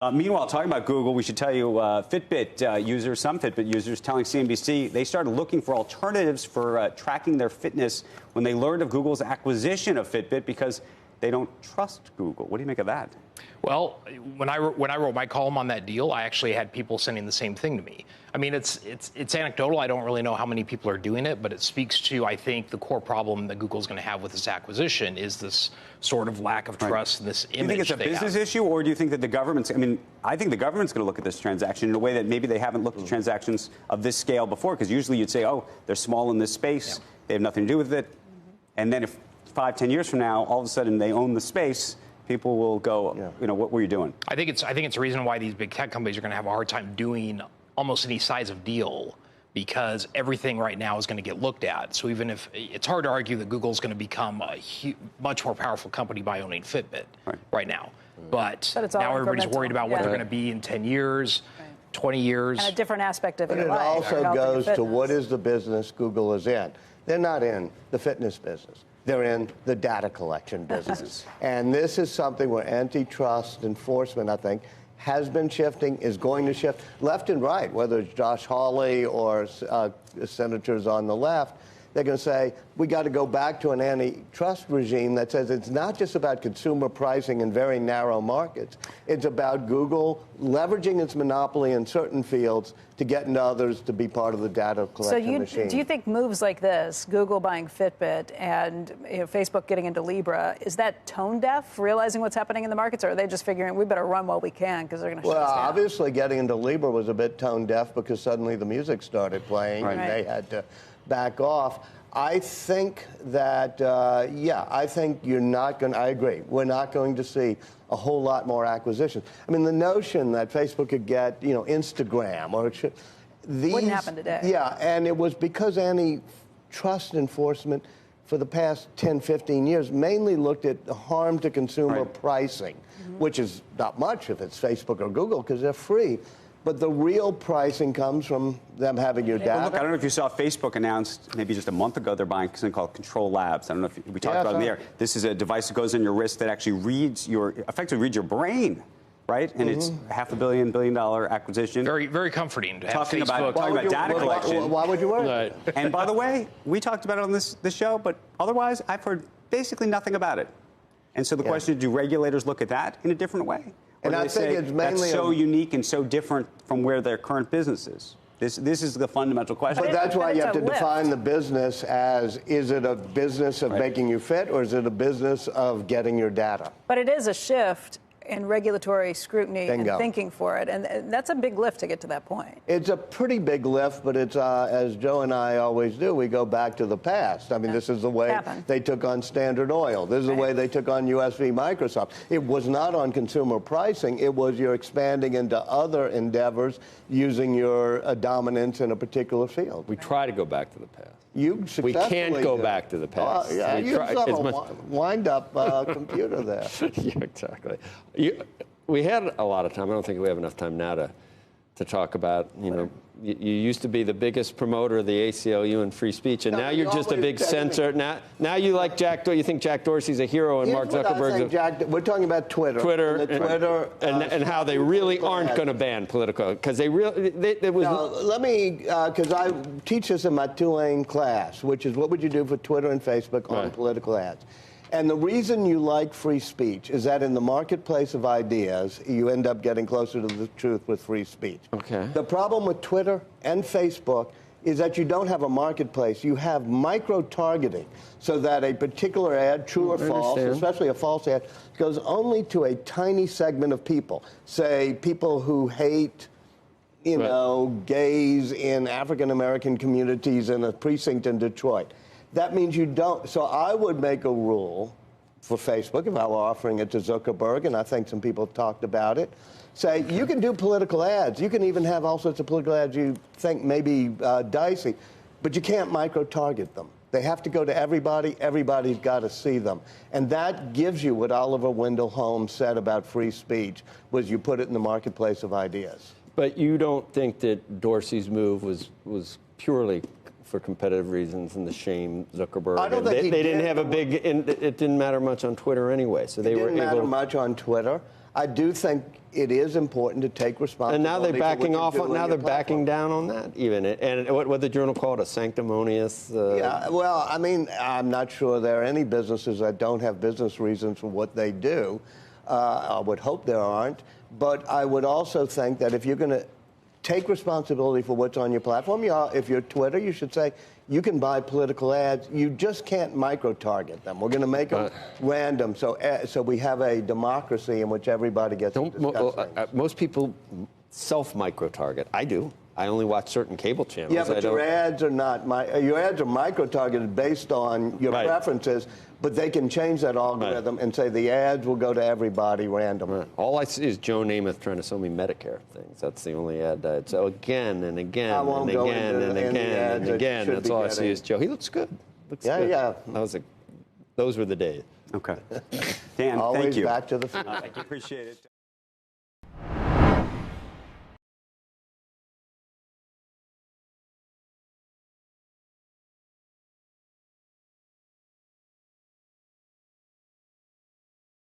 Meanwhile, talking about Google, we should tell you Fitbit users, some Fitbit users telling CNBC they started looking for alternatives for tracking their fitness when they learned of Google's acquisition of Fitbit because they don't trust Google. What do you make of that? Well, when I wrote my column on that deal, I actually had people sending the same thing to me. I mean, it's anecdotal. I don't really know how many people are doing it, but it speaks to, I think, the core problem that Google's going to have with this acquisition is this sort of lack of trust and this image. Do you think it's a business issue, or do you think that the government's, I think the government's going to look at this transaction in a way that maybe they haven't looked at transactions of this scale before, because usually you'd say, oh, they're small in this space, they have nothing to do with it. And then if 5-10 years from now, all of a sudden they own the space, people will go, you know, what were you doing? I think it's a reason why these big tech companies are going to have a hard time doing almost any size of deal, because everything right now is going to get looked at. So even if it's hard to argue that Google's going to become a much more powerful company by owning Fitbit right now. But now everybody's worried about what they're going to be in 10 years, 20 years. And a different aspect of your life. But it also goes to what is the business Google is in. They're not in the fitness business. They're in the data collection business. And this is something where antitrust enforcement, I think, has been shifting, is going to shift left and right, whether it's Josh Hawley or senators on the left. They're going to say, we got to go back to an antitrust regime that says it's not just about consumer pricing in very narrow markets. It's about Google leveraging its monopoly in certain fields to get into others to be part of the data collection machine. Do you think moves like this, Google buying Fitbit and Facebook getting into Libra, is that tone deaf, realizing what's happening in the markets, or are they just figuring we better run while we can because they're going to shut us down? Well, obviously getting into Libra was a bit tone deaf because suddenly the music started playing and they had to back off. I think that, I think you're not going to, I agree, we're not going to see a whole lot more acquisitions. I mean, the notion that Facebook could get, Instagram or these. Wouldn't happen today. Yeah, and it was because antitrust enforcement for the past 10, 15 years mainly looked at harm to consumer pricing, which is not much if it's Facebook or Google because they're free. But the real pricing comes from them having your data. Well, look, I don't know if you saw Facebook announced maybe just a month ago they're buying something called Control Labs. I don't know if we talked about it in the air. This is a device that goes in your wrist that actually effectively reads your brain, right? And it's $500 million acquisition. Very, very comforting to have talking Facebook. about data collection. Why would you worry? And by the way, we talked about it on this show, but otherwise I've heard basically nothing about it. And so the question is, do regulators look at that in a different way? And I think it's mainly that's so unique and so different from where their current business is. This is the fundamental question. But that's why you have to define the business as, is it a business of making you fit, or is it a business of getting your data? But it is a shift in regulatory scrutiny and thinking for it. And that's a big lift to get to that point. It's a pretty big lift, but it's, as Joe and I always do, we go back to the past. I mean, this is the way they took on Standard Oil. This is the way they took on US v. Microsoft. It was not on consumer pricing. It was you're expanding into other endeavors using your dominance in a particular field. We try to go back to the past. We can't go back to the past. Yeah, you have a wind-up computer there. Yeah, exactly. We had a lot of time. I don't think we have enough time now to talk about, you used to be the biggest promoter of the ACLU and free speech, and now you're just a big censor. Now you like Jack Dorsey. You think Jack Dorsey's a hero, and Mark Zuckerberg's we're talking about Twitter. And how they really aren't going to ban political, because they really. Let me, because I teach this in my Tulane class, which is what would you do for Twitter and Facebook on political ads. And the reason you like free speech is that in the marketplace of ideas, you end up getting closer to the truth with free speech. Okay. The problem with Twitter and Facebook is that you don't have a marketplace. You have micro-targeting, so that a particular ad, true or false, especially a false ad, goes only to a tiny segment of people. Say, people who hate, gays in African-American communities in a precinct in Detroit. That means you don't. So I would make a rule for Facebook, if I were offering it to Zuckerberg, and I think some people have talked about it, say you can do political ads. You can even have all sorts of political ads you think may be dicey, but you can't micro-target them. They have to go to everybody. Everybody's got to see them. And that gives you what Oliver Wendell Holmes said about free speech, was you put it in the marketplace of ideas. But you don't think that Dorsey's move was purely for competitive reasons and the shame Zuckerberg? I don't think they didn't have a big. It didn't matter much on Twitter anyway, so they were able. It didn't matter much on Twitter. I do think it is important to take responsibility. And now they're backing for what off. you do Now on they're your backing platform. down on that even. And what the Journal called a sanctimonious. Yeah. Well, I mean, I'm not sure there are any businesses that don't have business reasons for what they do. I would hope there aren't. But I would also think that if you're going to take responsibility for what's on your platform, if you're Twitter, you should say, you can buy political ads. You just can't micro-target them. We're going to make them random, so we have a democracy in which everybody gets to discuss things. Most people self-micro-target. I do. I only watch certain cable channels. Yeah, but your ads are not. Your ads are micro-targeted based on your preferences, but they can change that algorithm and say the ads will go to everybody randomly. All I see is Joe Namath trying to sell me Medicare things. That's the only ad that. So again and again and again and again and again. That's all I see is Joe. He looks good. Yeah. Those were the days. Okay. Dan, Always thank you. back to the. I appreciate it.